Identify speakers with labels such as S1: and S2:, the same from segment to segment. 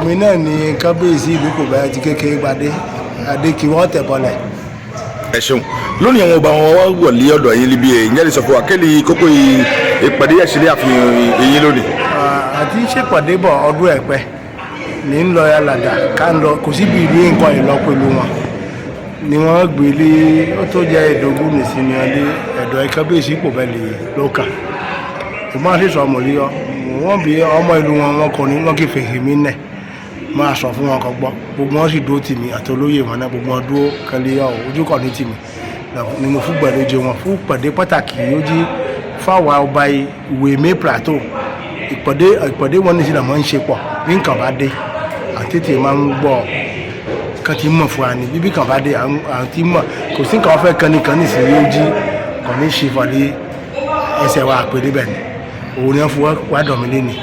S1: mi náà ni kábíyèsí ìlú kò bá ti kékeré gbadé adé kí wọ́n tẹ̀ bọ́lẹ̀.
S2: ẹ ṣeun lónìí àwọn ọba wọn wọlé ọ̀dọ̀ yín níbi ǹjẹ́ lè sọ fún wa kéde kókó ìpàdé ẹ̀ṣẹ̀lẹ̀ àfihàn èyí lónìí.
S1: àti ṣèpàdé bọ̀ ọdún ẹ̀pẹ́ ní ń lọ yàlàdà ká ń lọ kò síbi ìlú nǹkan ìlọ pẹ̀lú wọn ni wọ́n gbélé ó tó jẹ́ ìdógún nìsinmi ọdẹ ẹ̀dọ̀ kábíyèsí kò bẹ́ẹ̀ lè lókà ìgbọ́n àti sọ ọmọ líyọ wọ́n bí ọmọ ìlú wọn kò ní wọ́n kì í fèsì mí nẹ̀ máa sọ fún wọn kọ gbọ́ gbogbo wọn sì dúró tì mí àti olóyè wọn náà gbogbo wọn dúró kẹlẹ́ ojú kọ̀ ní tì mí ni mo fún gbàlejò wọn fún ìpàdé pàtàkì yóò jí fáwọn ọba Ìwèmé Plateau ìpàdé wọn ní sílẹ̀ máa ń ṣe pọ̀ bí nǹkan bá dé àti tètè máa ń gbọ́ kan ti mọ̀ fún wa ní bíbí kan bá dé àti mọ̀ kò sí nǹkan fẹ́ kan nìkan nìsín yóò jí kò ní ṣe fọdí ẹsẹ̀ wa àpèdé bẹ̀ ni òun ni wọ́n fi wá dọ̀ mí lẹ́nu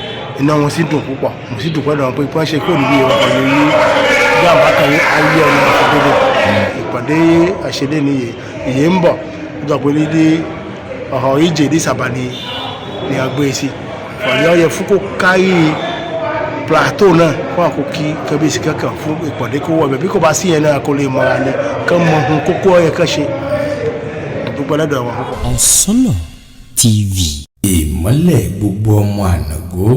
S1: iná wọn sì dùn púpọ̀ mo sì dùn pẹ́ dọ̀ wọn pé wọ́n ṣe kí òní ọkọ̀ lè yí bí àwọn akẹ́yẹ ayé ọ̀nà ìpàdé àṣẹlẹ̀ ni ìyè ń bọ̀ ọjọ́ pé lédè ọ̀họ̀ ìjè ní sábà ni a gbé sí ọ̀lẹ́ ọ̀yẹ fún kó kárí Plateau náà fún àkókí kábíyèsí kankan fún ìpàdé kó wọ̀ bẹ̀ bí kò bá sí yẹn náà kó lè mọ̀ra ni kán mọ ohun kókó ọ̀yẹ kan ṣe dúpẹ́ lọ́dọ̀ wọn púpọ̀.
S3: Ọ̀sánlọ̀ TV ìmọ́lẹ̀ gbogbo ọmọ Ànàgó.